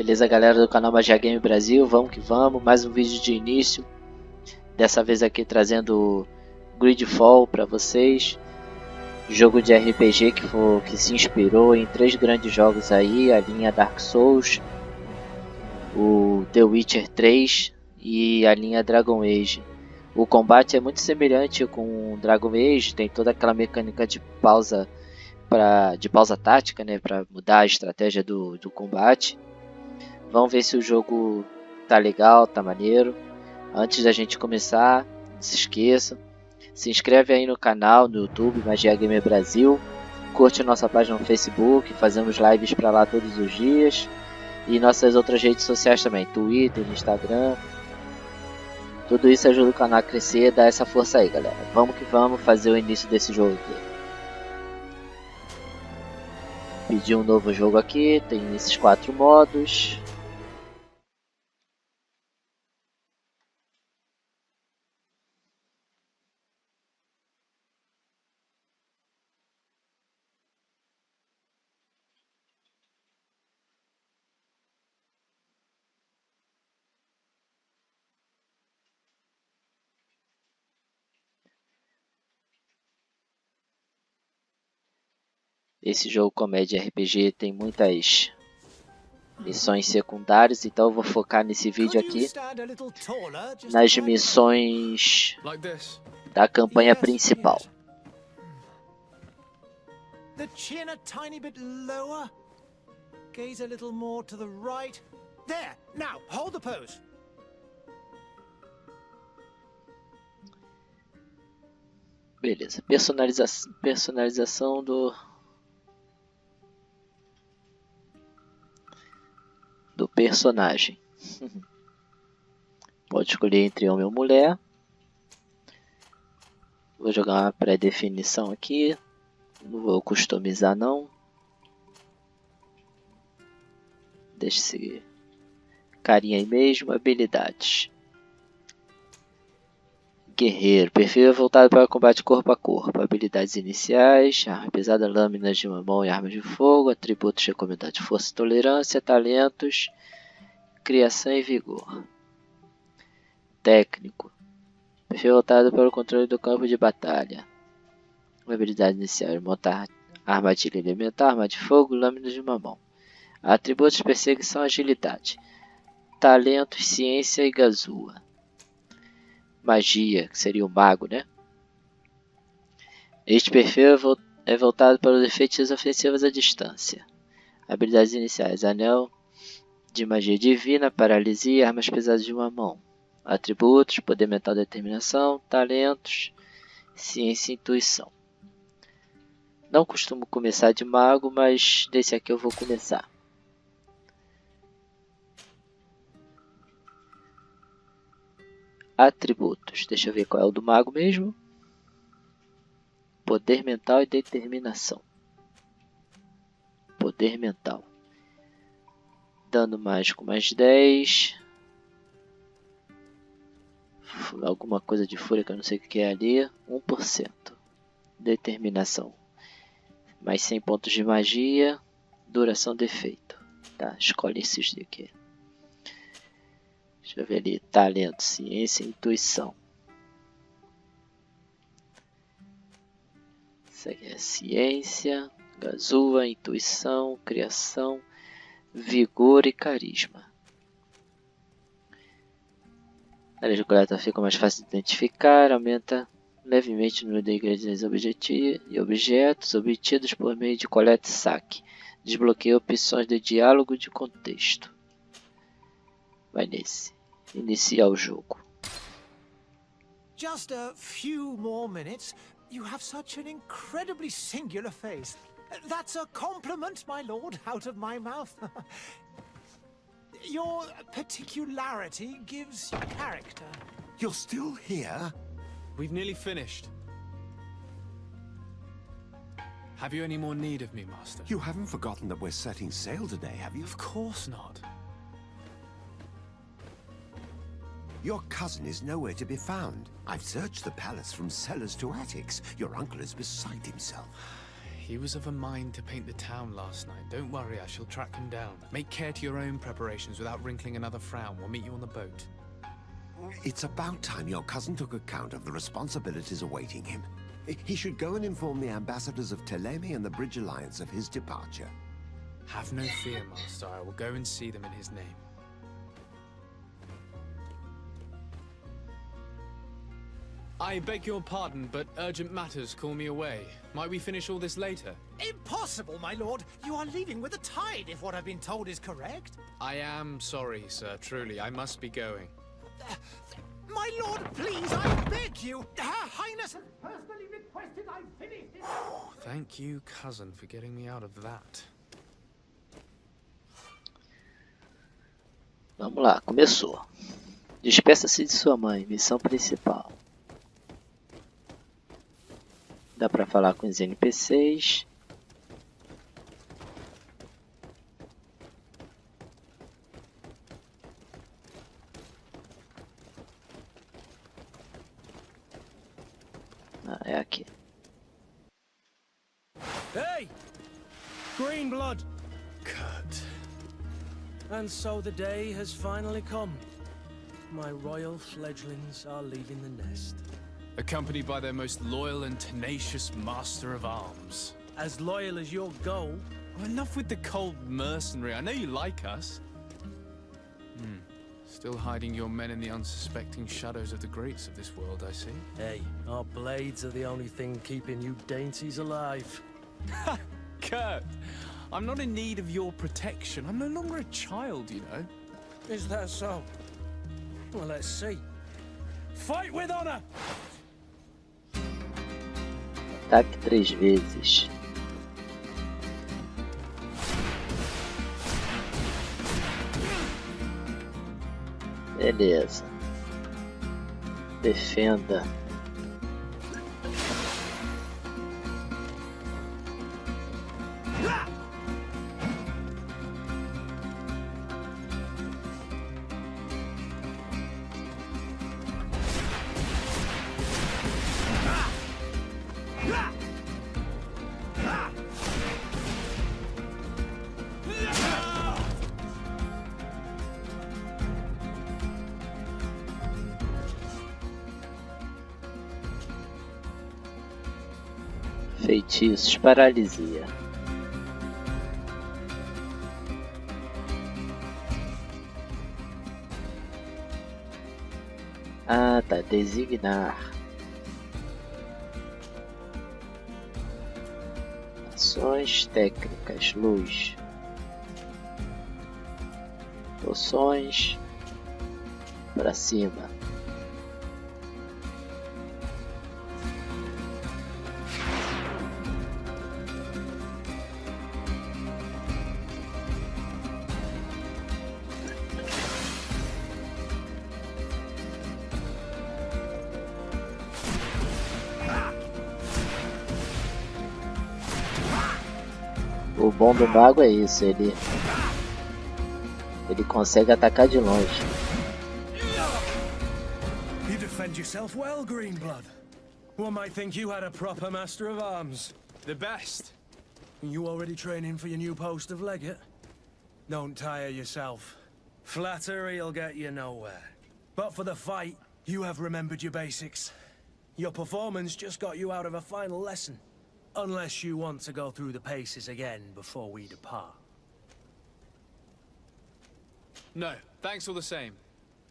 Beleza, galera do canal Magia Game Brasil, vamos que vamos, mais um vídeo de início. Dessa vez aqui trazendo GreedFall para vocês. Jogo de RPG que se inspirou em 3 grandes jogos aí, a linha Dark Souls, o The Witcher 3 e a linha Dragon Age. O combate é muito semelhante com Dragon Age, tem toda aquela mecânica de pausa tática, né, para mudar a estratégia do combate. Vamos ver se o jogo tá legal, tá maneiro. Antes da gente começar, não se esqueça, se inscreve aí no canal, no YouTube, Magia Gamer Brasil. Curte nossa página no Facebook, fazemos lives para lá todos os dias. E nossas outras redes sociais também, Twitter, Instagram. Tudo isso ajuda o canal a crescer e dar essa força aí, galera. Vamos que vamos fazer o início desse jogo aqui. Pedir um novo jogo aqui, tem esses 4 modos. Esse jogo comédia RPG tem muitas missões secundárias, então eu vou focar nesse vídeo aqui nas missões da campanha principal. The chin a tiny bit lower. Gaze a little more to the right. There. Now, hold the pose. Beleza. Personalização do personagem. Pode escolher entre homem ou mulher. Vou jogar uma pré-definição aqui. Não vou customizar não. Deixa esse carinha aí mesmo. Habilidades. Guerreiro. Perfil voltado para combate corpo a corpo. Habilidades iniciais. Arma pesada, lâminas de mão e armas de fogo. Atributos recomendados. Força e tolerância. Talentos. Criação e vigor. Técnico. Perfil voltado para o controle do campo de batalha. Habilidade inicial: montar armadilha elementar, arma de fogo, lâminas de mamão. Atributos: perseguição, agilidade. Talentos: ciência e gazua. Magia, que seria o mago, né? Este perfil é voltado para os efeitos ofensivos à distância. Habilidades iniciais: anel de magia divina, paralisia e armas pesadas de uma mão. Atributos: poder mental, determinação. Talentos: ciência e intuição. Não costumo começar de mago, mas desse aqui eu vou começar. Atributos. Deixa eu ver qual é o do mago mesmo. Poder mental e determinação. Poder mental. Dano mágico mais 10. Alguma coisa de fúria que eu não sei o que é ali. 1%. Determinação. Mais 100 pontos de magia. Duração de efeito. Tá, escolhe esses daqui. Deixa eu ver ali. Talento, ciência e intuição. Isso aqui é ciência, gazua, intuição, criação, vigor e carisma. A área de coleta fica mais fácil de identificar. Aumenta levemente o número de ingredientes e objetos obtidos por meio de coleta e saque. Desbloqueia opções de diálogo de contexto. Vai nesse. Iniciar o jogo. Just a few more minutes. You have such an incredibly singular face. That's a compliment, my lord, out of my mouth. Your particularity gives character. You're still here? We've nearly finished. Have you any more need of me, Master? You haven't forgotten that we're setting sail today, have you? Of course not. Your cousin is nowhere to be found. I've searched the palace from cellars to attics. Your uncle is beside himself. He was of a mind to paint the town last night. Don't worry, I shall track him down. Make care to your own preparations without wrinkling another frown. We'll meet you on the boat. It's about time your cousin took account of the responsibilities awaiting him. He should go and inform the ambassadors of Telemi and the Bridge Alliance of his departure. Have no fear, Master. I will go and see them in his name. I beg your pardon, but urgent matters call me away. Might we finish all this later? Impossible, my lord! You are leaving with the tide, if what I've been told is correct. I am sorry, sir. Truly, I must be going. My lord, please, I beg you! Her Highness has personally requested I finish this... Thank you, cousin, for getting me out of that. Vamos lá, começou. Despeça-se de sua mãe, missão principal. Dá pra falar com os NPCs. Ah, é aqui. Hey! Green blood! Kurt. And so the day has finally come. My royal fledglings are leaving the nest. Accompanied by their most loyal and tenacious master of arms. As loyal as your goal. Oh, enough with the cold mercenary. I know you like us. Still hiding your men in the unsuspecting shadows of the greats of this world, I see. Hey, our blades are the only thing keeping you dainties alive. Ha! Kurt! I'm not in need of your protection. I'm no longer a child, you know. Is that so? Well, let's see. Fight with honor! Ataque 3 vezes. Beleza. Defenda. Feitiços, paralisia. Ah, tá. Designar. Ações técnicas. Luz. Poções. Pra cima. O bom do mago é isso, ele consegue atacar de longe. You defend yourself well, Greenblood. One might think you had a proper master of arms. The best. You already training for your new post of legate? Don't tire yourself. Flattery'll get you nowhere. But for the fight, you have remembered your basics. Your performance just got you out of a final lesson. Unless you want to go through the paces again before we depart. No, thanks all the same.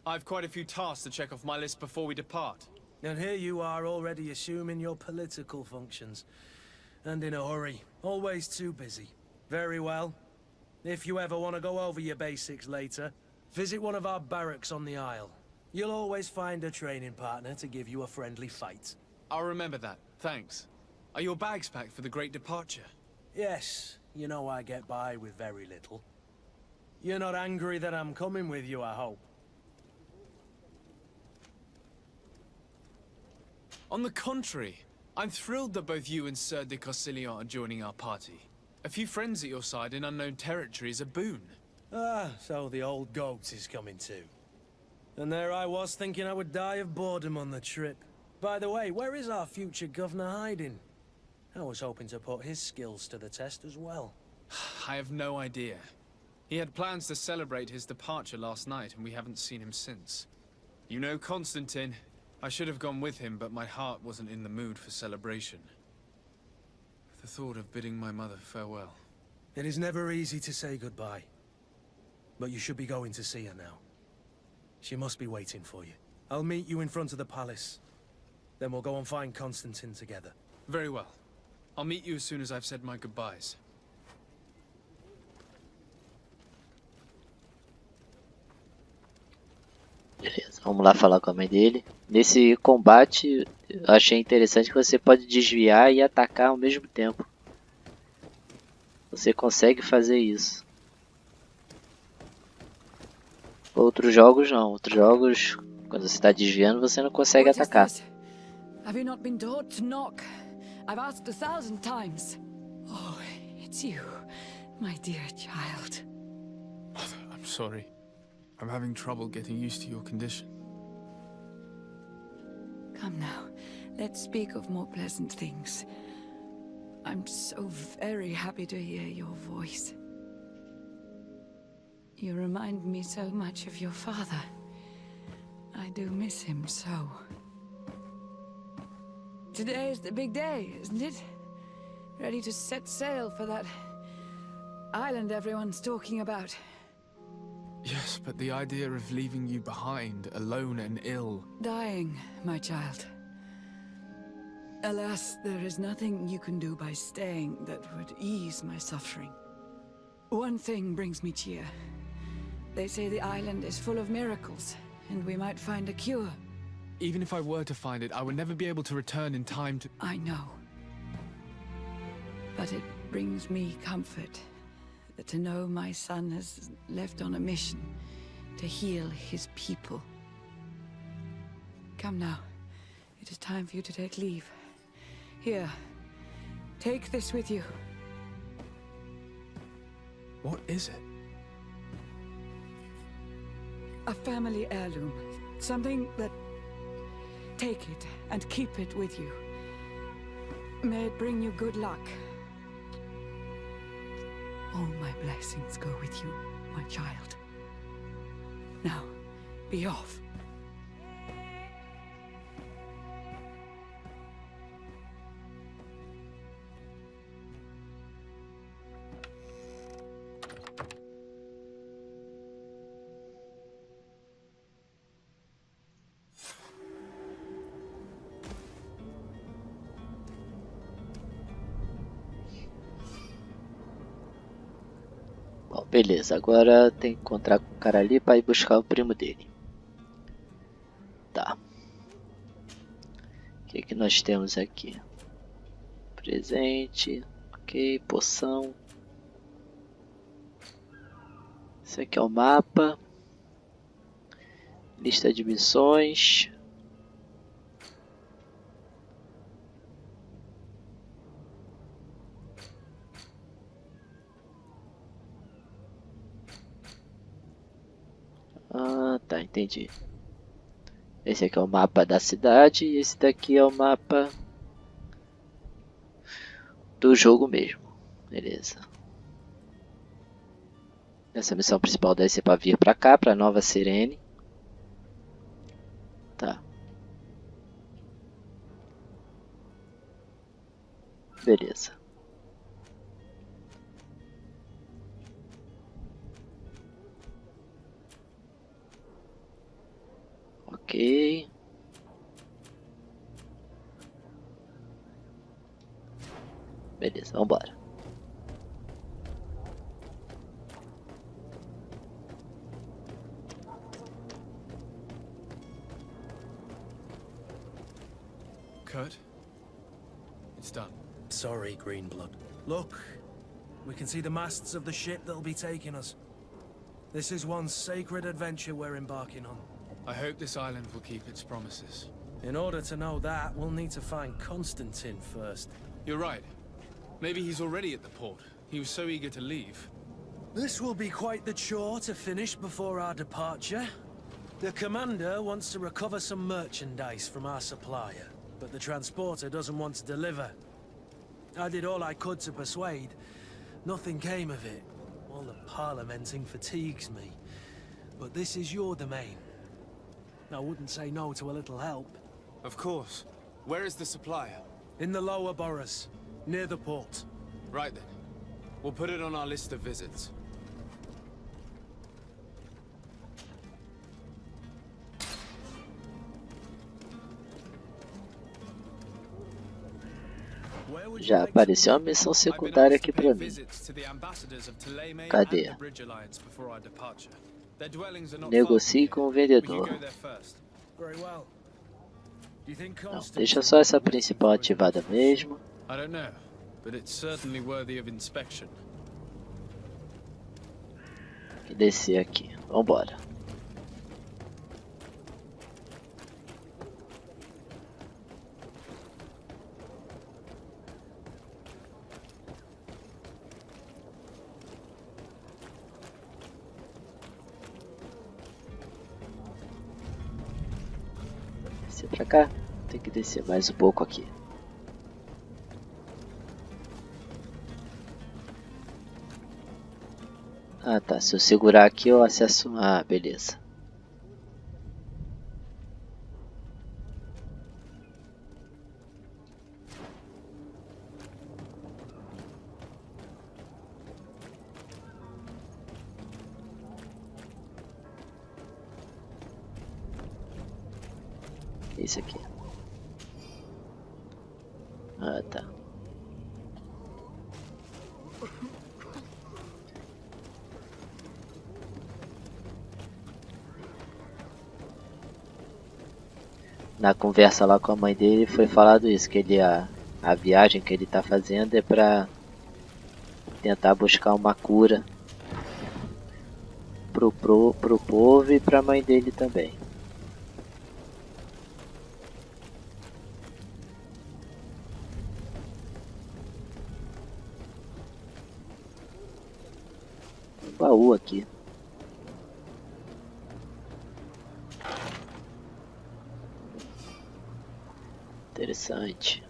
I've quite a few tasks to check off my list before we depart. And here you are already assuming your political functions. And in a hurry. Always too busy. Very well. If you ever want to go over your basics later, visit one of our barracks on the Isle. You'll always find a training partner to give you a friendly fight. I'll remember that, thanks. Are your bags packed for the great departure? Yes, you know I get by with very little. You're not angry that I'm coming with you, I hope. On the contrary, I'm thrilled that both you and Sir de Corsilion are joining our party. A few friends at your side in unknown territory is a boon. Ah, so the old goat is coming too. And there I was thinking I would die of boredom on the trip. By the way, where is our future governor hiding? I was hoping to put his skills to the test as well. I have no idea. He had plans to celebrate his departure last night, and we haven't seen him since. You know Constantine. I should have gone with him, but my heart wasn't in the mood for celebration. The thought of bidding my mother farewell. It is never easy to say goodbye. But you should be going to see her now. She must be waiting for you. I'll meet you in front of the palace. Then we'll go and find Constantine together. Very well. I'll meet you as soon as I've said my goodbyes. Beleza, vamos lá falar com a mãe dele. Nesse combate, eu achei interessante que você pode desviar e atacar ao mesmo tempo. Você consegue fazer isso. Outros jogos não. Outros jogos, quando você está desviando, você não consegue atacar. Have you not been taught to knock? I've asked 1,000 times. Oh, it's you, my dear child. Mother, I'm sorry. I'm having trouble getting used to your condition. Come now, let's speak of more pleasant things. I'm so very happy to hear your voice. You remind me so much of your father. I do miss him so. Today is the big day, isn't it? Ready to set sail for that island everyone's talking about. Yes, but the idea of leaving you behind, alone and ill... Dying, my child. Alas, there is nothing you can do by staying that would ease my suffering. One thing brings me cheer. They say the island is full of miracles, and we might find a cure. Even if I were to find it, I would never be able to return in time to... I know. But it brings me comfort to know my son has left on a mission to heal his people. Come now. It is time for you to take leave. Here, take this with you. What is it? A family heirloom. Something that... Take it and keep it with you. May it bring you good luck. All my blessings go with you, my child. Now, be off. Bom, beleza, agora tem que encontrar com o cara ali para ir buscar o primo dele. Tá. O que nós temos aqui? Presente. Ok, poção. Esse aqui é o mapa. Lista de missões. Ah, tá, entendi. Esse aqui é o mapa da cidade e esse daqui é o mapa do jogo mesmo. Beleza. Essa missão principal deve ser para vir para cá, para Nova Sirene. Tá. Beleza. Ok. Beleza, vamos embora. Kurt? It's done. Sorry, Greenblood. Look, we can see the masts of the ship that'll be taking us. This is one sacred adventure we're embarking on. I hope this island will keep its promises. In order to know that, we'll need to find Constantine first. You're right. Maybe he's already at the port. He was so eager to leave. This will be quite the chore to finish before our departure. The commander wants to recover some merchandise from our supplier, but the transporter doesn't want to deliver. I did all I could to persuade. Nothing came of it. All the parliamenting fatigues me. But this is your domain. I wouldn't say no to a little help. Of course. Where is the supplier? In the lower boroughs, near the port. Right then. We'll put it on our list of visits. Já apareceu uma missão secundária aqui pra mim. Cadê? Negocie com o vendedor. Não, deixa só essa principal ativada mesmo. E descer aqui. Vambora. Descer pra cá. Tem que descer mais um pouco aqui. Ah tá, se eu segurar aqui eu acesso... Ah, beleza. Esse aqui. Ah tá. Na conversa lá com a mãe dele foi falado isso, que ele a viagem que ele tá fazendo é pra tentar buscar uma cura pro povo e pra mãe dele também. Um baú aqui. Interessante.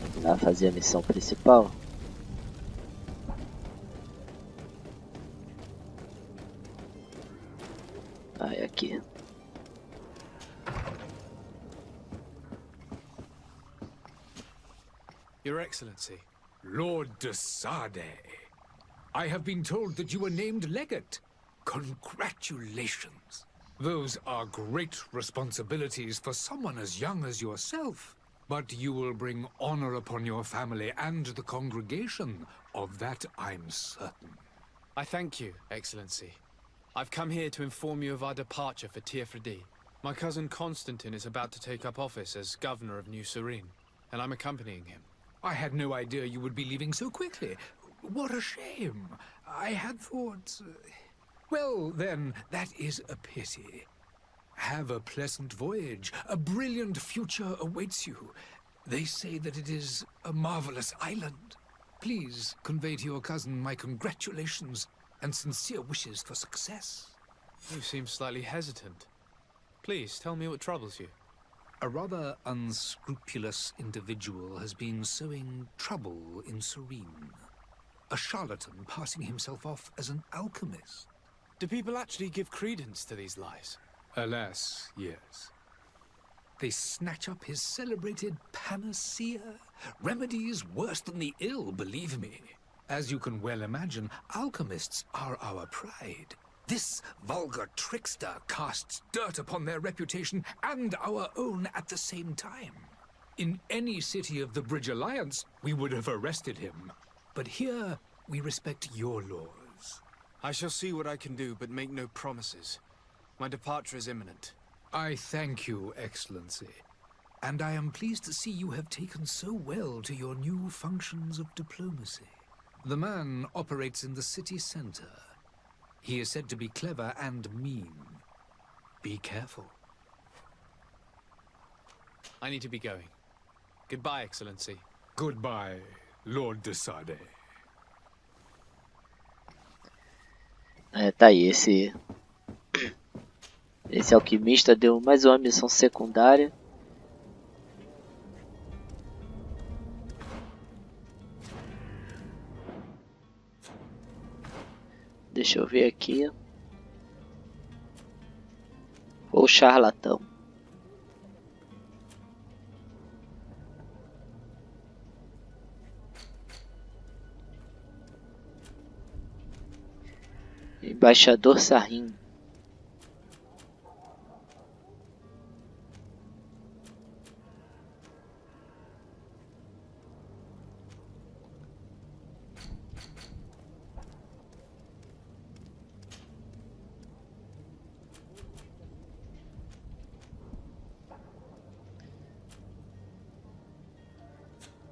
Vamos lá fazer a missão principal. Ah, é aqui. Your Excellency. Lord de Sade. I have been told that you were named Legate. Congratulations. Those are great responsibilities for someone as young as yourself. But you will bring honor upon your family and the congregation. Of that I'm certain. I thank you, Excellency. I've come here to inform you of our departure for Tiefredi. My cousin Constantine is about to take up office as governor of New Serene, and I'm accompanying him. I had no idea you would be leaving so quickly. What a shame. I had thought... Well, then, that is a pity. Have a pleasant voyage. A brilliant future awaits you. They say that it is a marvelous island. Please convey to your cousin my congratulations and sincere wishes for success. You seem slightly hesitant. Please, tell me what troubles you. A rather unscrupulous individual has been sowing trouble in Serene. A charlatan passing himself off as an alchemist. Do people actually give credence to these lies? Alas, yes. They snatch up his celebrated panacea. Remedies worse than the ill, believe me. As you can well imagine, alchemists are our pride. This vulgar trickster casts dirt upon their reputation and our own at the same time. In any city of the Bridge Alliance, we would have arrested him. But here, we respect your laws. I shall see what I can do, but make no promises. My departure is imminent. I thank you, Excellency. And I am pleased to see you have taken so well to your new functions of diplomacy. The man operates in the city center. He is said to be clever and mean. Be careful. I need to be going. Goodbye, Excellency. Goodbye, Lord de Sade. Tá aí, esse Esse alquimista deu mais uma missão secundária. Deixa eu ver aqui. O charlatão. Embaixador Sarrim.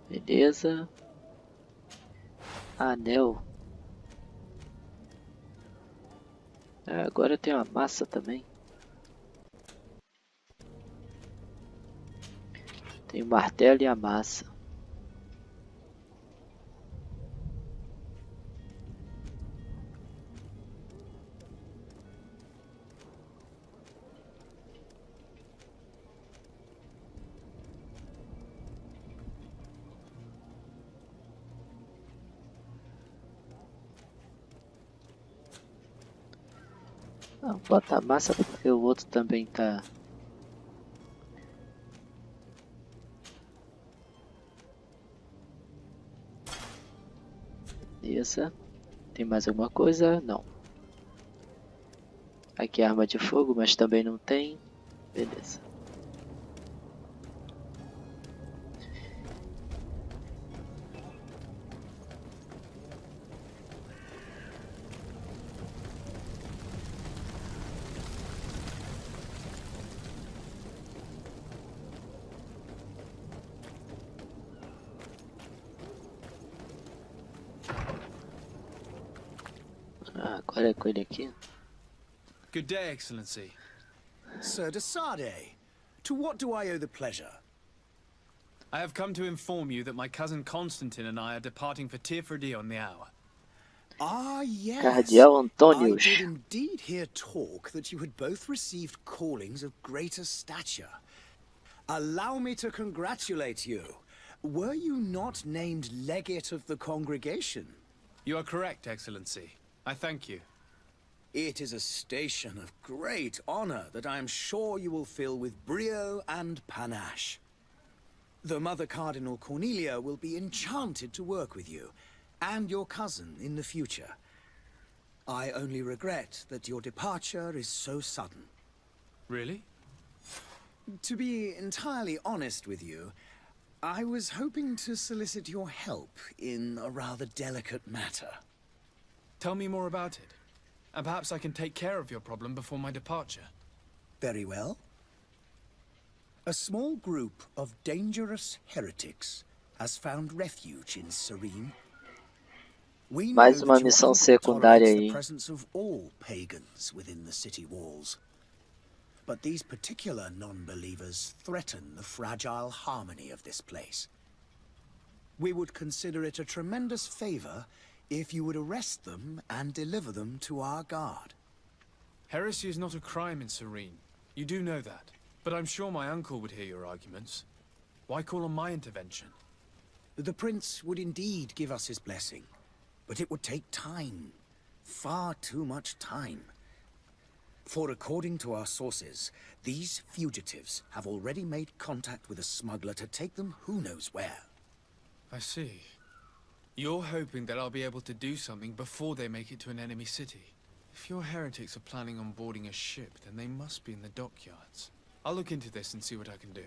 Beleza. Anel. Agora tem uma massa também. Tem o martelo e a massa. Bota a massa porque o outro também tá. Beleza. Tem mais alguma coisa? Não. Aqui é arma de fogo, mas também não tem. Beleza. Agora é com ele aqui. Good day, Excellency. Sir Desade, to what do I owe the pleasure? I have come to inform you that my cousin Constantine and I are departing for Tirfredi on the hour. Ah, yes. Cardeal I Antonius. did indeed hear talk that you had both received callings of greater stature. Allow me to congratulate you. Were you not named legate of the congregation? You are correct, Excellency. I thank you. It is a station of great honor that I am sure you will fill with brio and panache. The Mother Cardinal Cornelia will be enchanted to work with you, and your cousin in the future. I only regret that your departure is so sudden. Really? To be entirely honest with you, I was hoping to solicit your help in a rather delicate matter. Tell me more about it. And perhaps I can take care of your problem before my departure. Very well. A small group of dangerous heretics has found refuge in Serene. We know Mais uma that your missão uncle secundária tolerates the aí. presence of all pagans within the city walls. But these particular non-believers threaten the fragile harmony of this place. We would consider it a tremendous favor if you would arrest them and deliver them to our guard. Heresy is not a crime in Serene. You do know that. But I'm sure my uncle would hear your arguments. Why call on my intervention? The prince would indeed give us his blessing, but it would take time. Far too much time. For according to our sources, these fugitives have already made contact with a smuggler to take them who knows where. I see. You're hoping that I'll be able to do something before they make it to an enemy city. If your heretics are planning on boarding a ship, then they must be in the dockyards. I'll look into this and see what I can do.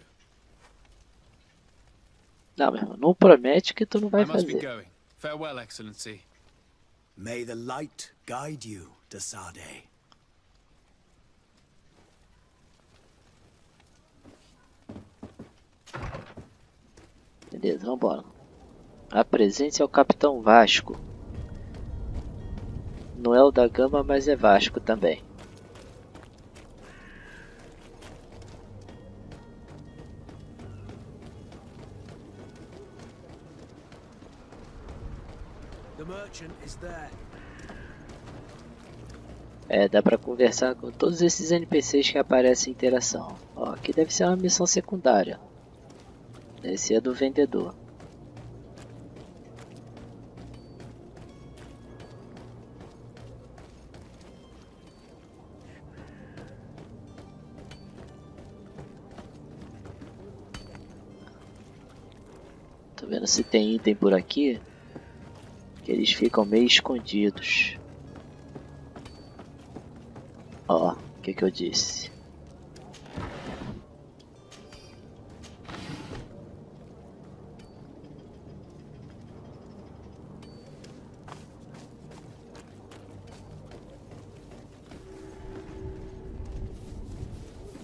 Não, meu irmão, não promete que tu não vai I must be fazer. going. Farewell, Excellency. May the light guide you, Desade. Beleza, vambora. Apresente ao Capitão Vasco. Não é o da Gama, mas é Vasco também. The merchant is there. É, dá pra conversar com todos esses NPCs que aparecem em interação. Ó, aqui deve ser uma missão secundária. Esse é do vendedor. Tô vendo se tem item por aqui, que eles ficam meio escondidos. Ó, o que eu disse?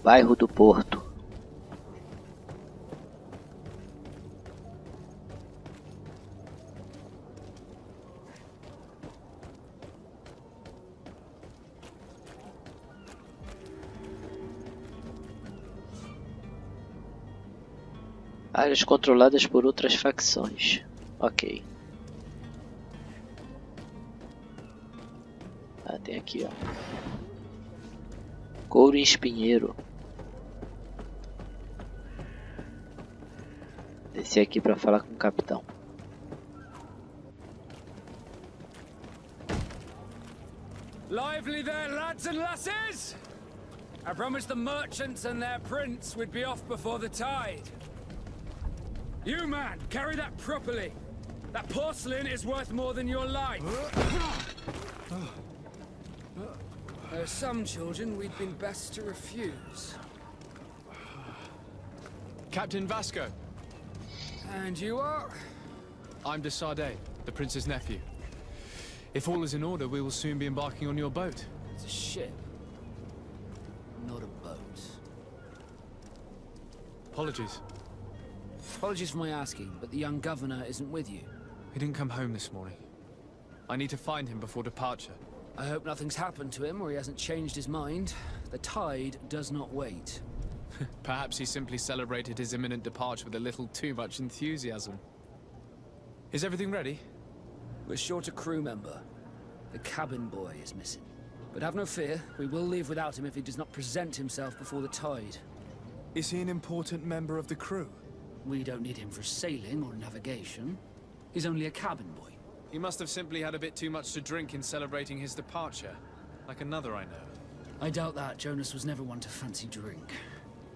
Bairro do Porto. Áreas controladas por outras facções. Ok. Ah, tem aqui, ó. Couro em espinheiro. Desci aqui para falar com o capitão. Lively there, lads and lasses! I promised the merchants and their prince we'd be off before the tide. You, man, carry that properly. That porcelain is worth more than your life. There are some children we'd been best to refuse. Captain Vasco. And you are? I'm de Sade, the prince's nephew. If all is in order, we will soon be embarking on your boat. It's a ship, not a boat. Apologies. Apologies for my asking, but the young governor isn't with you. He didn't come home this morning. I need to find him before departure. I hope nothing's happened to him or he hasn't changed his mind. The tide does not wait. Perhaps he simply celebrated his imminent departure with a little too much enthusiasm. Is everything ready? We're short a crew member. The cabin boy is missing. But have no fear, we will leave without him if he does not present himself before the tide. Is he an important member of the crew? We don't need him for sailing or navigation. He's only a cabin boy. He must have simply had a bit too much to drink in celebrating his departure. Like another I know. I doubt that. Jonas was never one to fancy drink.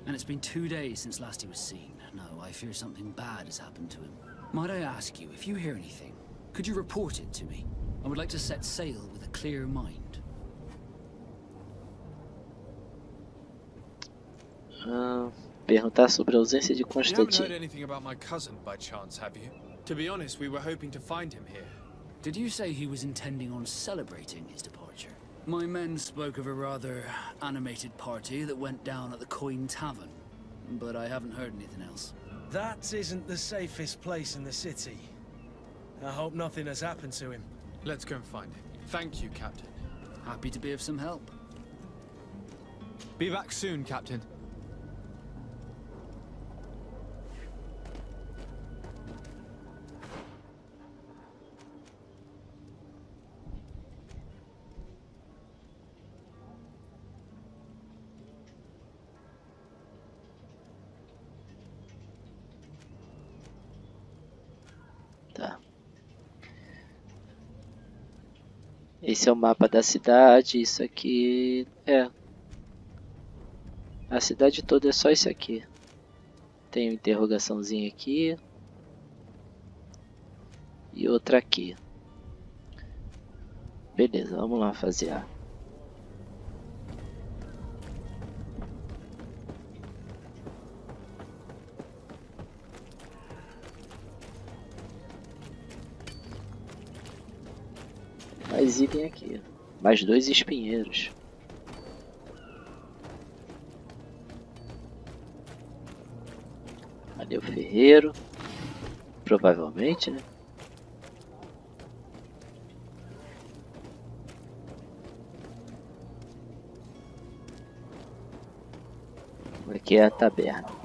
And it's been 2 days since last he was seen. No, I fear something bad has happened to him. Might I ask you, if you hear anything, could you report it to me? I would like to set sail with a clear mind. Perguntar sobre a ausência de You haven't heard Constantine. anything about my cousin by chance, have you? To be honest, we were hoping to find him here. Did you say he was intending on celebrating his departure? My men spoke of a rather animated party that went down at the Coin Tavern, but I haven't heard anything else. That isn't the safest place in the city. I hope nothing has happened to him. Let's go and find him. Thank you, Captain. Happy to be of some help. Be back soon, Captain. Tá. Esse é o mapa da cidade. Isso aqui é. A cidade toda é só isso aqui. Tem uma interrogaçãozinha aqui. E outra aqui. Beleza, vamos lá fazer a. Mais item aqui. Mais 2 espinheiros. Ali o ferreiro. Provavelmente, né? Aqui é a taberna.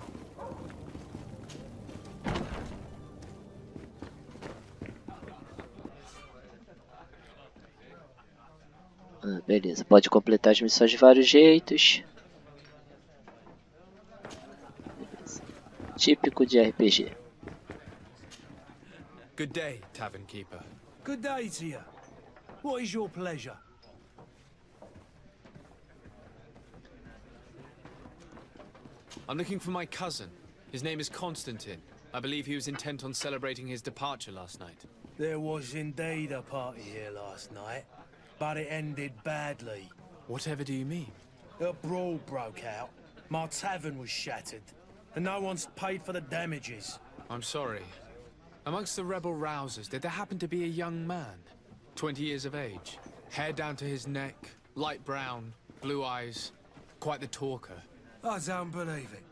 Beleza, pode completar as missões de vários jeitos. Beleza. Típico de RPG. Good day, Tavern Keeper. Good day to you. What is your pleasure? I'm looking for my cousin. His name is Constantine. I believe he was intent on celebrating his departure last night. There was indeed a party here last night, but it ended badly. Whatever do you mean? A brawl broke out. My tavern was shattered, and no one's paid for the damages. I'm sorry. Amongst the rebel rousers, did there happen to be a young man? 20 years of age, hair down to his neck, light brown, blue eyes, quite the talker. I don't believe it.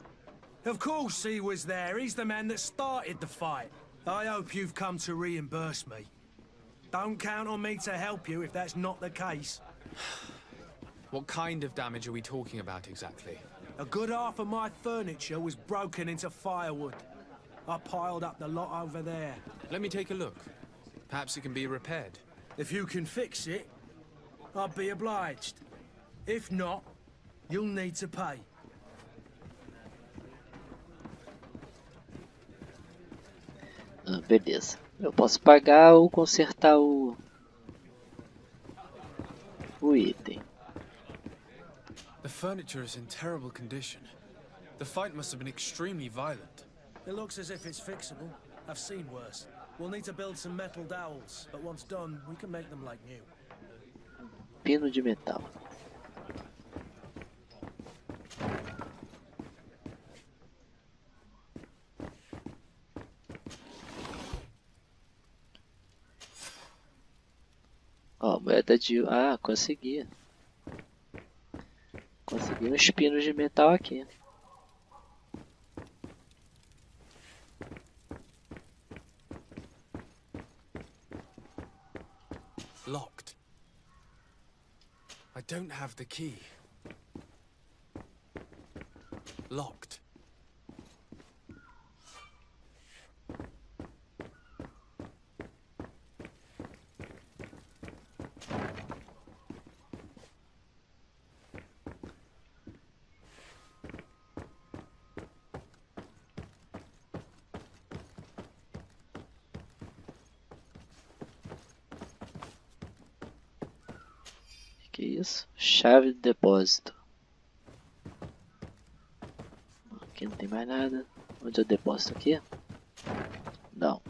Of course he was there. He's the man that started the fight. I hope you've come to reimburse me. Don't count on me to help you if that's not the case. What kind of damage are we talking about exactly? A good half of my furniture was broken into firewood. I piled up the lot over there. Let me take a look. Perhaps it can be repaired. If you can fix it, I'd be obliged. If not, you'll need to pay. Beleza. Eu posso pagar ou consertar o item. The furniture is in terrible condition. The fight must have been extremely violent. It looks as if it's fixable. I've seen worse. We'll need to build some metal dowels, but once done, we can make them like new. Pino de metal. Ó, moeda de... Ah, consegui. Consegui uns pinos de metal aqui. Locked. I don't have the key. Locked. Que isso? Chave de depósito. Aqui não tem mais nada. Onde eu deposito aqui? Não.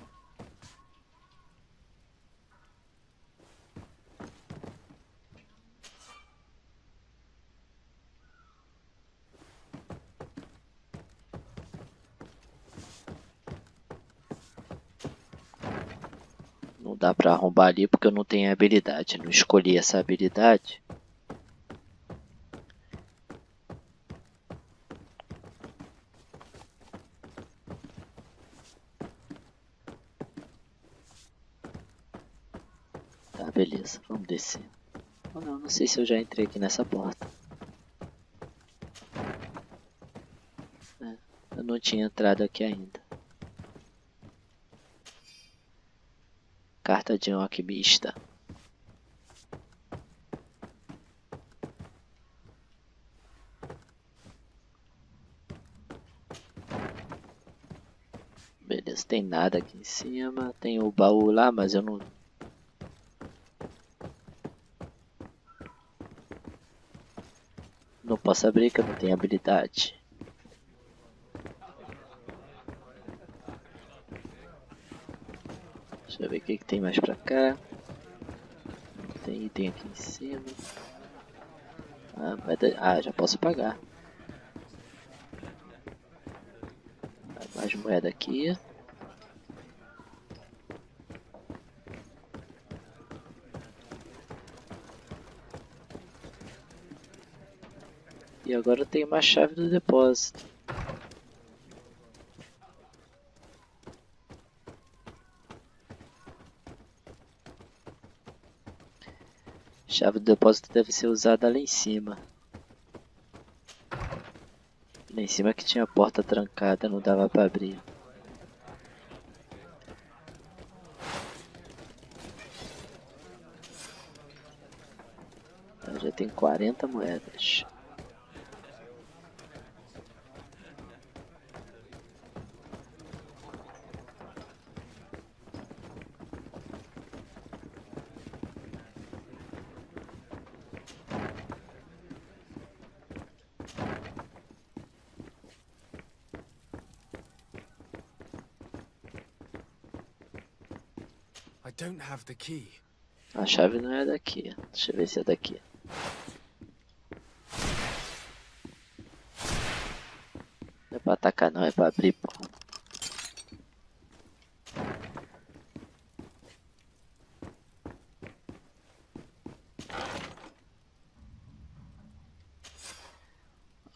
Não dá pra arrombar ali porque eu não tenho habilidade. Não escolhi essa habilidade. Tá, beleza. Vamos descer. Oh, não sei se eu já entrei aqui nessa porta. Eu não tinha entrado aqui ainda. Carta de um alquimista. Beleza, tem nada aqui em cima. Tem o baú lá, mas eu não... Não posso abrir que eu não tenho habilidade. Deixa eu ver o que tem mais pra cá. Tem item aqui em cima. Já posso pagar. Mais moeda aqui. E agora eu tenho uma chave do depósito. Chave do depósito deve ser usada lá em cima. Lá em cima que tinha a porta trancada, não dava para abrir. Já 40 moedas. I don't have the key. A chave não é daqui. Deixa eu ver se é daqui. Não é pra atacar não, é pra abrir, pô.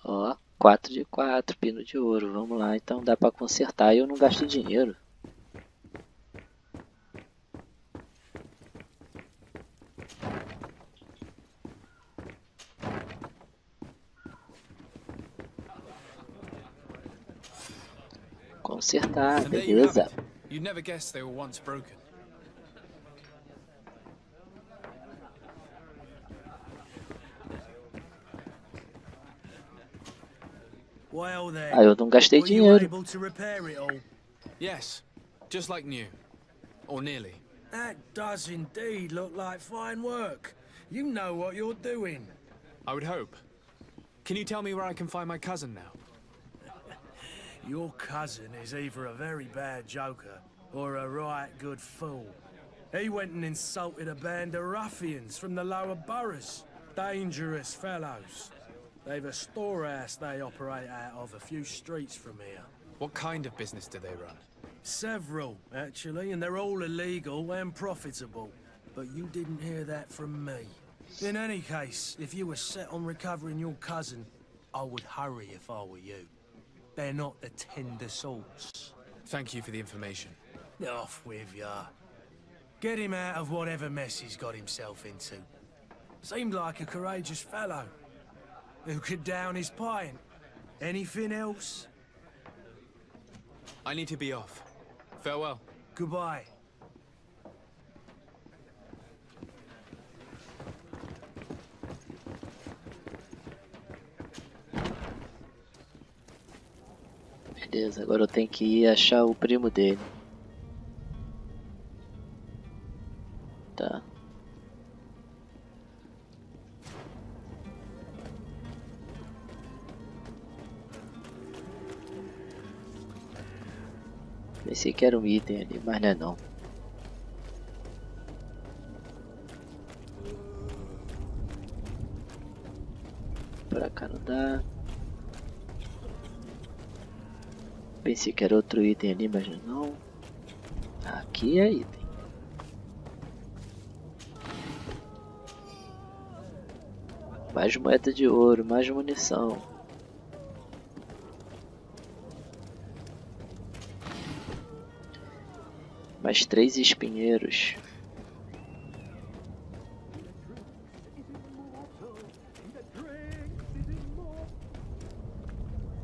Ó, 4 de 4, pino de ouro. Vamos lá, então dá pra consertar e eu não gasto dinheiro. Consertar, And there you have beleza. it. You'd never guess they were once broken. Well then, Ah, eu não gastei were you dinheiro. able to repair it all? Yes, just like new. Or nearly. That does indeed look like fine work. You know what you're doing. I would hope. Can you tell me where I can find my cousin now? Your cousin is either a very bad joker or a right good fool. He went and insulted a band of ruffians from the lower boroughs. Dangerous fellows. They've a storehouse they operate out of a few streets from here. What kind of business do they run? Several, actually, and they're all illegal and profitable. But you didn't hear that from me. In any case, if you were set on recovering your cousin, I would hurry if I were you. They're not the tender sorts. Thank you for the information. Off with ya. Get him out of whatever mess he's got himself into. Seemed like a courageous fellow. Who could down his pint. Anything else? I need to be off. Farewell. Goodbye. Beleza, agora eu tenho que ir achar o primo dele. Tá. Pensei que era um item ali, mas não é não. Pra cá não dá. Pensei que era outro item ali, mas não. Aqui é item. Mais moeda de ouro, mais munição. Mais 3 espinheiros.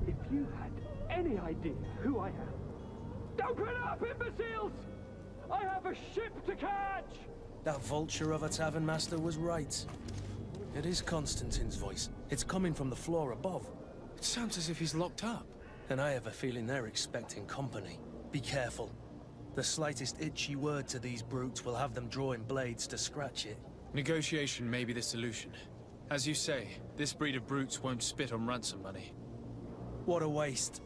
If you had any idea who I am. Open up, imbeciles! I have a ship to catch! That vulture of a tavern master was right. It is Constantine's voice. It's coming from the floor above. It sounds as if he's locked up. And I have a feeling they're expecting company. Be careful. The slightest itchy word to these brutes will have them drawing blades to scratch it. Negotiation may be the solution. As you say, this breed of brutes won't spit on ransom money. What a waste.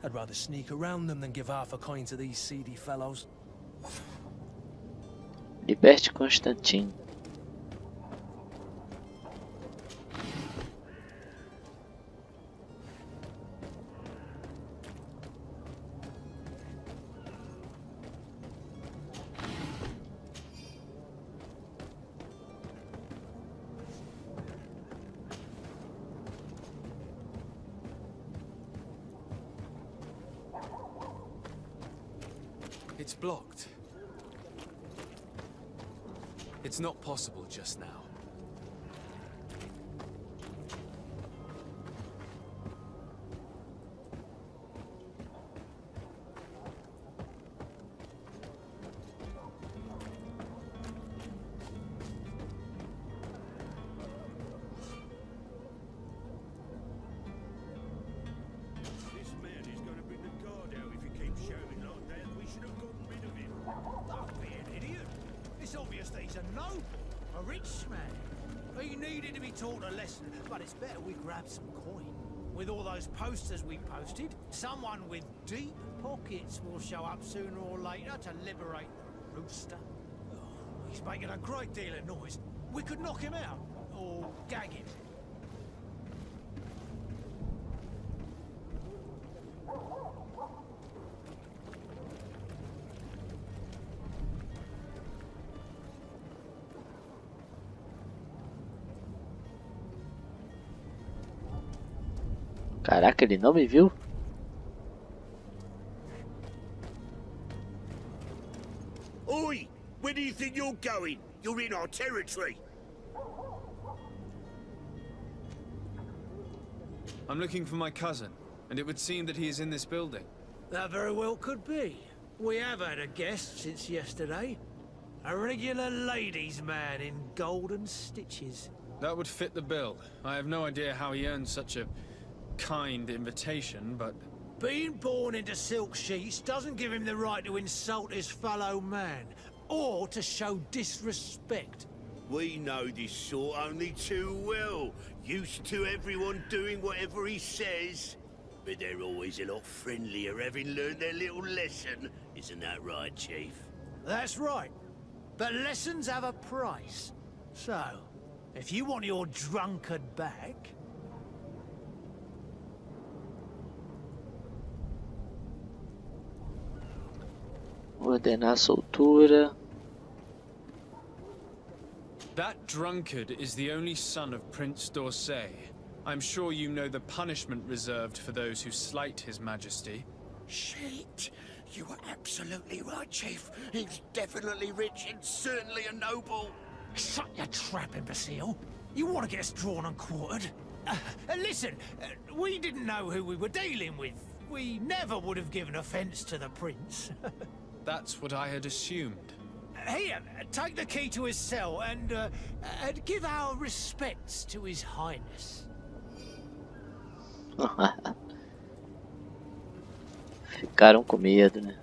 I'd rather sneak around them than give half a coin to these seedy fellows. Liberte Constantine. It's blocked. It's not possible just now. A rich man. He needed to be taught a lesson, but it's better we grab some coin. With all those posters we posted, someone with deep pockets will show up sooner or later to liberate the rooster. Oh, he's making a great deal of noise. We could knock him out, or gag him. Caraca, ele não me viu? Oi! Where do you think you're going? You're in our territory. I'm looking for my cousin, and it would seem that he is in this building. That very well could be. We have had a guest since yesterday. A regular ladies' man in golden stitches. That would fit the bill. I have no idea how he earned such a kind invitation, but... Being born into silk sheets doesn't give him the right to insult his fellow man, or to show disrespect. We know this sort only too well. Used to everyone doing whatever he says. But they're always a lot friendlier having learned their little lesson. Isn't that right, Chief? That's right. But lessons have a price. So, if you want your drunkard back... Ordenar a soltura. That drunkard is the only son of Prince d'Orsay. I'm sure you know the punishment reserved for those who slight his majesty. Shit! You were absolutely right, Chief. He's definitely rich and certainly a noble. Shut your trap, imbecile. You want to get us drawn and quartered? Listen, we didn't know who we were dealing with. We never would have given offense to the prince. That's what I had assumed. Here, take the key to his cell and give our respects to his highness. Ficaram com medo, né?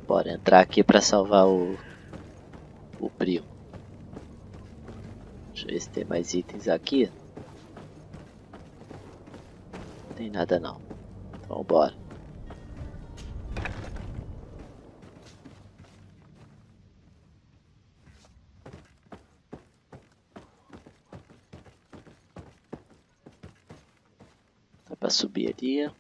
Bora entrar aqui para salvar o primo. Deixa eu ver se tem mais itens aqui. Não tem nada não. Então bora. Dá para subir ali.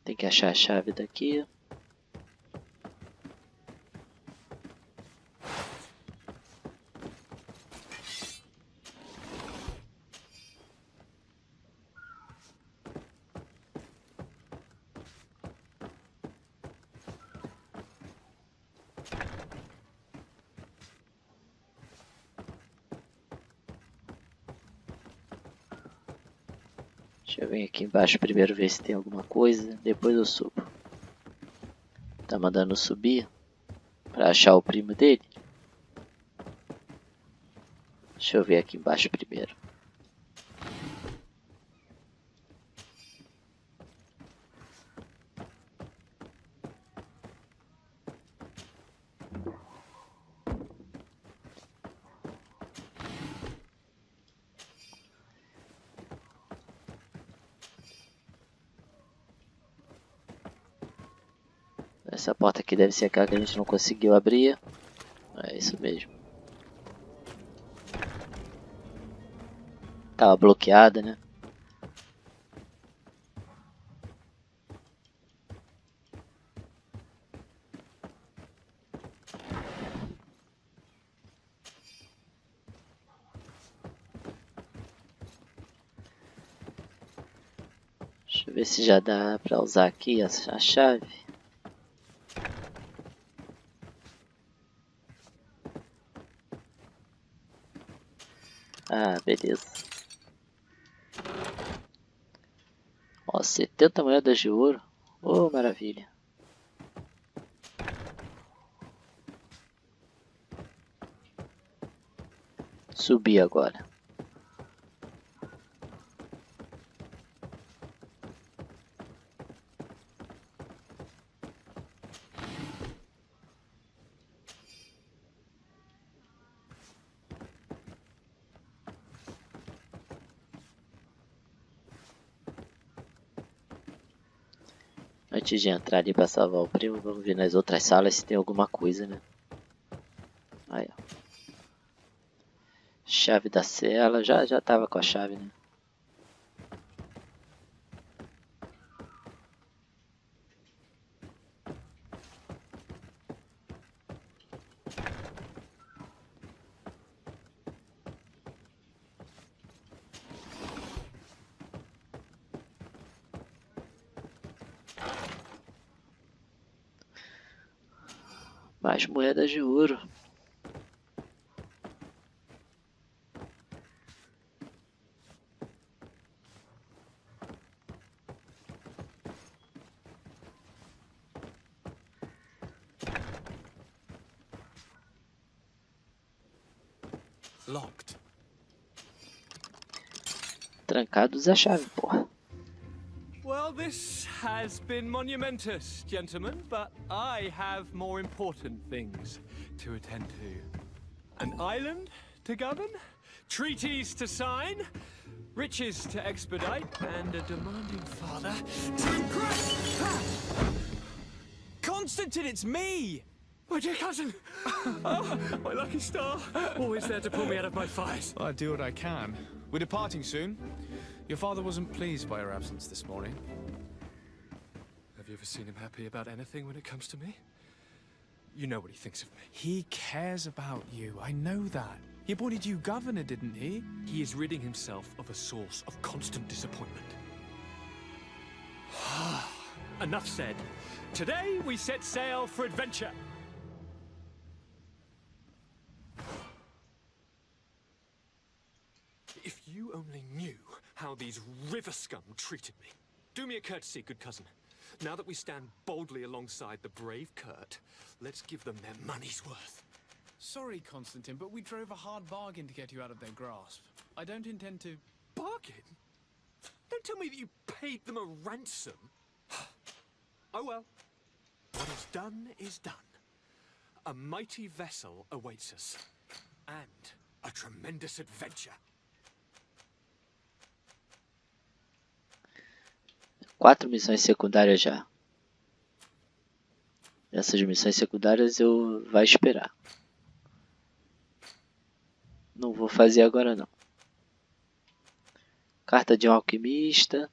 Tem que achar a chave daqui. Deixa eu vir aqui embaixo primeiro ver se tem alguma coisa, depois eu subo. Tá mandando subir para achar o primo dele. Deixa eu ver aqui embaixo primeiro. Essa porta aqui deve ser aquela que a gente não conseguiu abrir. É isso mesmo. Tava bloqueada, né? Deixa eu ver se já dá pra usar aqui a chave. Ah, beleza. Ó, 70 moedas de ouro. Oh, maravilha. subir agora. Antes de entrar ali para salvar o primo, vamos ver nas outras salas se tem alguma coisa, né? Aí, ó. Chave da cela, já tava com a chave, né? Mais moedas de ouro. Locked. Trancados a chave, porra. Well, this has been monumentous, gentlemen, but I have more important things to attend to. An island to govern, treaties to sign, riches to expedite, and a demanding father to impress. Constantine, it's me! My dear cousin! Oh, my lucky star! Always there to pull me out of my fires. I do what I can. We're departing soon. Your father wasn't pleased by your absence this morning. Have you ever seen him happy about anything when it comes to me? You know what he thinks of me. He cares about you, I know that. He appointed you governor, didn't he? He is ridding himself of a source of constant disappointment. Enough said. Today we set sail for adventure. If you only knew how these river scum treated me. Do me a courtesy, good cousin. Now that we stand boldly alongside the brave Kurt, let's give them their money's worth. Sorry, Constantine, but we drove a hard bargain to get you out of their grasp. I don't intend to... Bargain? Don't tell me that you paid them a ransom. Oh well. What is done is done. A mighty vessel awaits us. And a tremendous adventure. 4 missões secundárias já. Essas missões secundárias eu vai esperar. Não vou fazer agora não. Carta de um alquimista.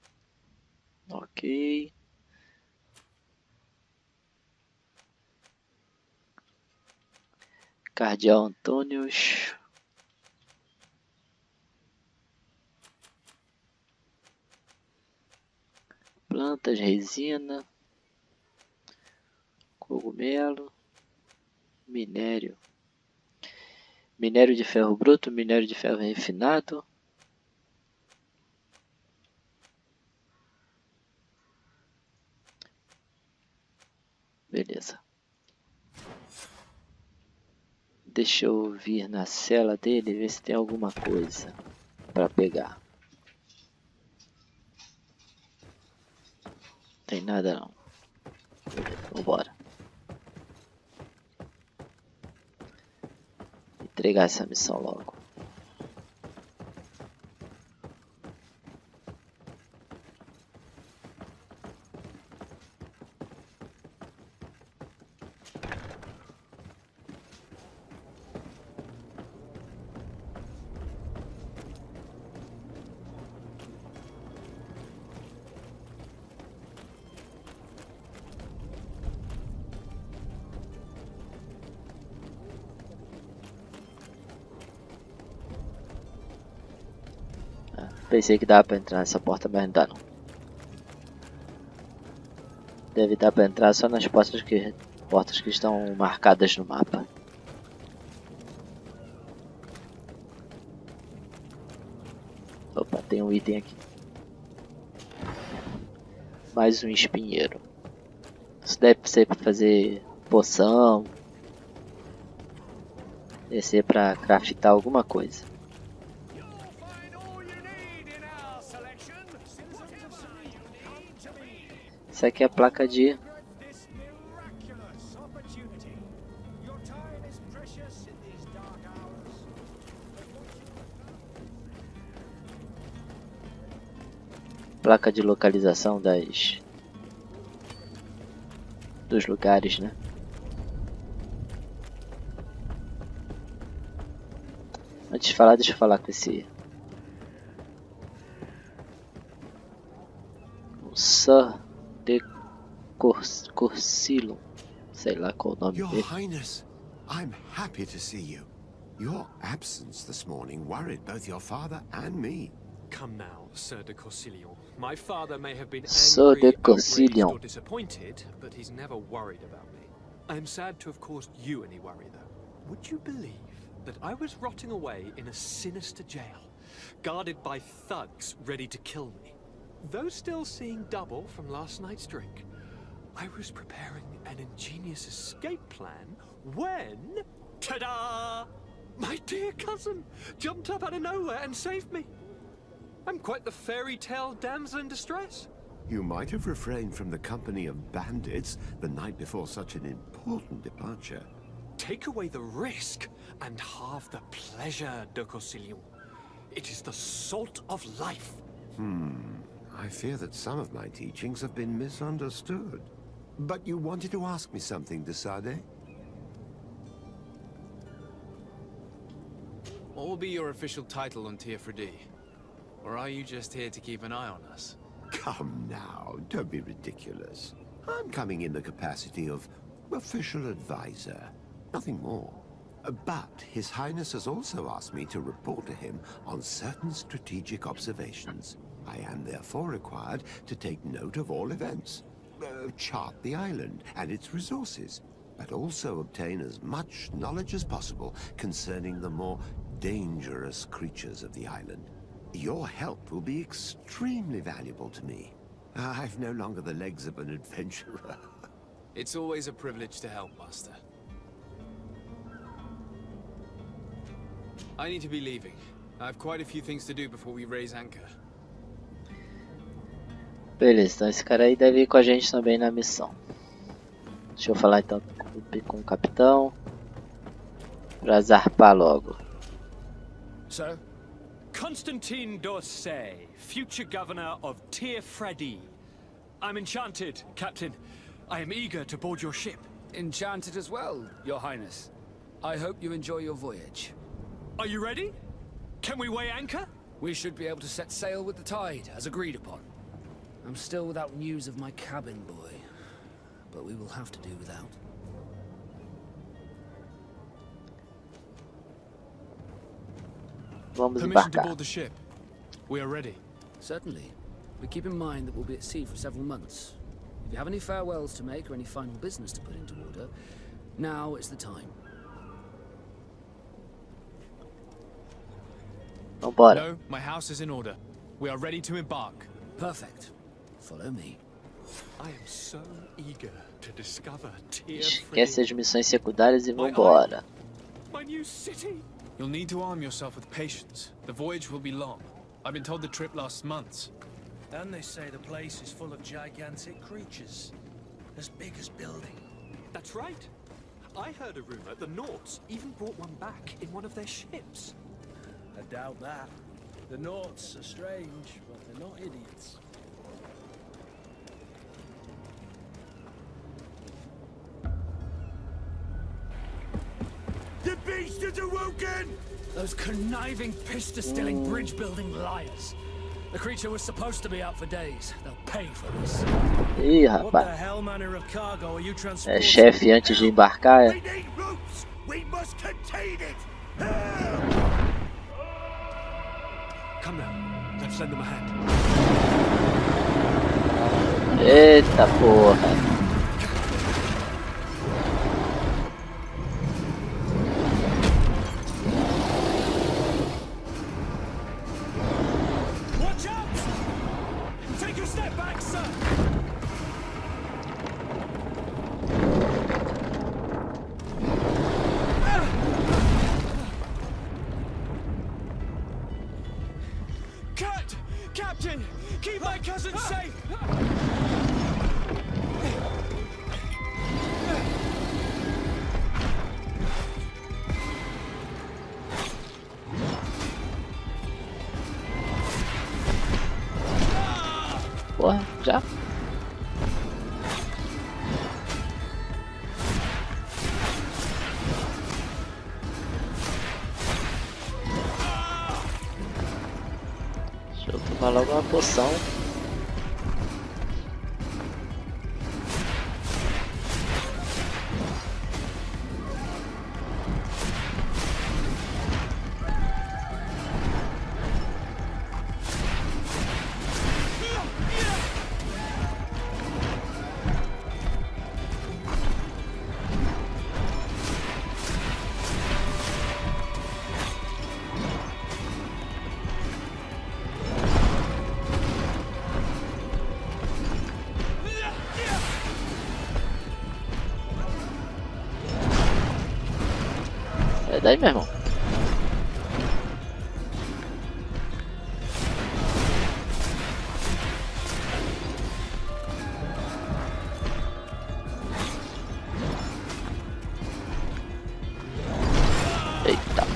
Ok. Cardeal Antônios. Plantas, resina, cogumelo, minério. Minério de ferro bruto, minério de ferro refinado. Beleza. Deixa eu vir na cela dele e ver se tem alguma coisa para pegar. Tem nada não. Beleza, vambora. Entregar essa missão logo. Pensei que dava pra entrar nessa porta, mas não dá não. Deve dar pra entrar só nas portas que estão marcadas no mapa. Opa, tem um item aqui. Mais um espinheiro. Isso deve ser pra fazer poção. Deve ser pra craftar alguma coisa. Essa aqui é a placa de... Placa de localização dos lugares, né? Antes de falar, deixa eu falar com esse... O Sir de Corsilum. Sei lá qual o nome Your dele. Highness, I'm happy to see you. Your absence this morning worried both your father and me. Come now, Sir de Corsillion. My father may have been Sir angry, de Corsillion. outraged, or disappointed, but he's never worried about me. I am sad to have caused you any worry, though. Would you believe that I was rotting away in a sinister jail, guarded by thugs ready to kill me? Though still seeing double from last night's drink, I was preparing an ingenious escape plan when... Ta-da! My dear cousin jumped up out of nowhere and saved me. I'm quite the fairy tale damsel in distress. You might have refrained from the company of bandits the night before such an important departure. Take away the risk and halve the pleasure, de Corsillion. It is the salt of life. I fear that some of my teachings have been misunderstood. But you wanted to ask me something, de Sade? What will be your official title on Teofredi? Or are you just here to keep an eye on us? Come now, don't be ridiculous. I'm coming in the capacity of official advisor, nothing more. But His Highness has also asked me to report to him on certain strategic observations. I am therefore required to take note of all events, chart the island and its resources, but also obtain as much knowledge as possible concerning the more dangerous creatures of the island. Your help will be extremely valuable to me. I've no longer the legs of an adventurer. It's always a privilege to help, Master. I need to be leaving. I have quite a few things to do before we raise anchor. Beleza, então esse cara aí deve ir com a gente também na missão. Deixa eu falar então com o capitão pra zarpar logo. Sir? Constantine d'Orsay, future governor of Teofredi. I'm enchanted, Captain. I am eager to board your ship. Enchanted as well, Your Highness. I hope you enjoy your voyage. Are you ready? Can we weigh anchor? We should be able to set sail with the tide, as agreed upon. I'm still without news of my cabin boy, but we will have to do without. Vamos Permission to embarcar. board the ship. We are ready. Certainly. But keep in mind that we'll be at sea for several months. If you have any farewells to make or any final business to put into order, now is the time. Vambora. No, my house is in order. We are ready to embark. Perfect. Follow me. I am so eager to discover Esquece as Teofredi. missões secundárias e vambora. My new city. You'll need to arm yourself with patience. The voyage will be long. I've been told the trip lasts months. And they say the place is full of gigantic creatures. As big as building. That's right. I heard a rumor the Nauts even brought one back in one of their ships. I doubt that. The Nauts are strange, but they're not idiots. The beast is awoken! Those conniving, pista-stilling, bridge-building liars. The creature was supposed to be out for days. They'll pay for this. Ih, What the rapaz. hell manner of cargo are you É transporting? chefe antes de embarcar. We need routes! We must contain it! Come now, let's lend them a hand. Eita porra. Watch out! Take a step back, sir! Captain! Keep my cousin safe! Já? Deixa eu tomar logo uma poção. Sai daí, meu irmão. Eita.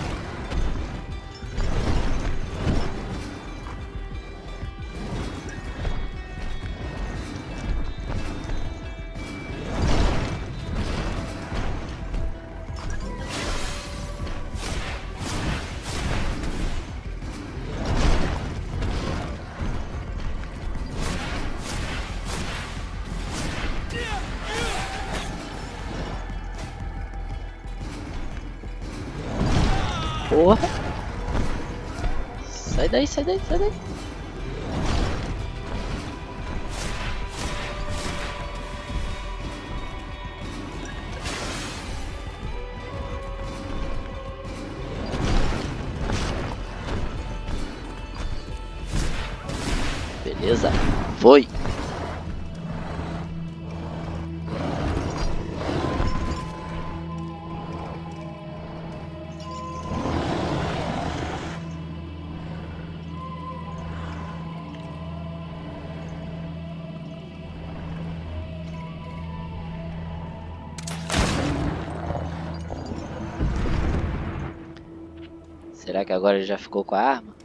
Porra! Sai daí, sai daí, sai daí! Beleza, foi! Será que agora ele já ficou com a arma?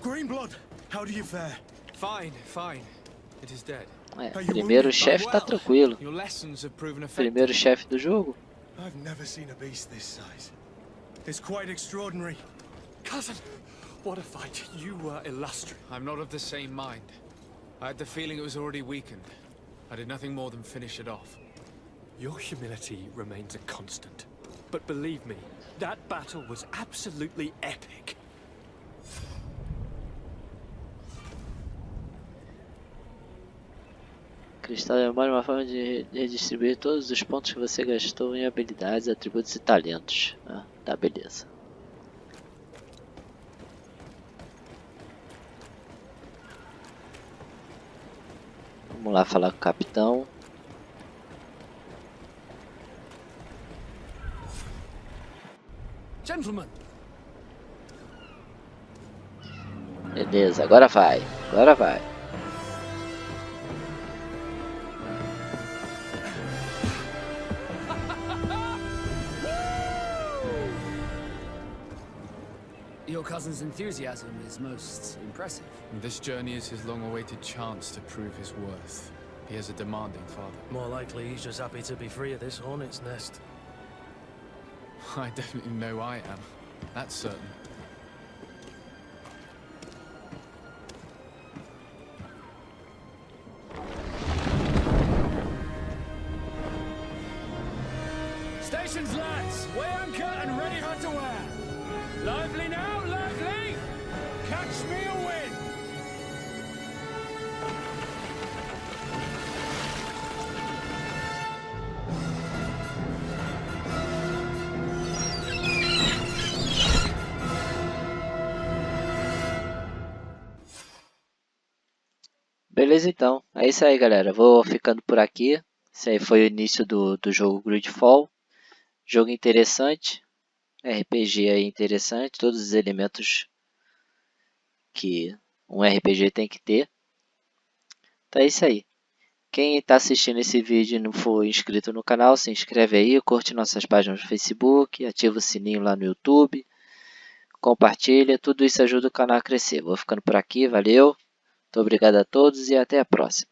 Greenblood, how do you fare? Fine, fine. It is dead. É, primeiro chefe tá tranquilo. Your lessons have proven effective. Primeiro chefe do jogo. I've never seen a beast this size. It's quite extraordinary. Cousin, what a fight. You were illustrious. I'm not of the same mind. I had the feeling it was already weakened. I did nothing more than finish it off. Your humility remains a constant. But believe me, that battle was absolutely epic. Cristal de memória é uma forma de redistribuir todos os pontos que você gastou em habilidades, atributos e talentos. Ah, tá, beleza. Vamos lá falar com o capitão. Gentlemen. Beleza, agora vai. Agora vai. Your cousin's enthusiasm is most impressive. This journey is his long-awaited chance to prove his worth. He has a demanding father. More likely he's just happy to be free of this hornet's nest. I definitely know I am. That's certain. Stations, lads! Weigh anchor and ready for to wear. Lively now, lively! Catch me a wind! Beleza, então. É isso aí, galera. Vou ficando por aqui. Esse aí foi o início do jogo GreedFall. Jogo interessante. RPG aí interessante. Todos os elementos que um RPG tem que ter. Então é isso aí. Quem está assistindo esse vídeo e não for inscrito no canal, se inscreve aí. Curte nossas páginas no Facebook. Ativa o sininho lá no YouTube. Compartilha. Tudo isso ajuda o canal a crescer. Vou ficando por aqui. Valeu. Muito obrigado a todos e até a próxima.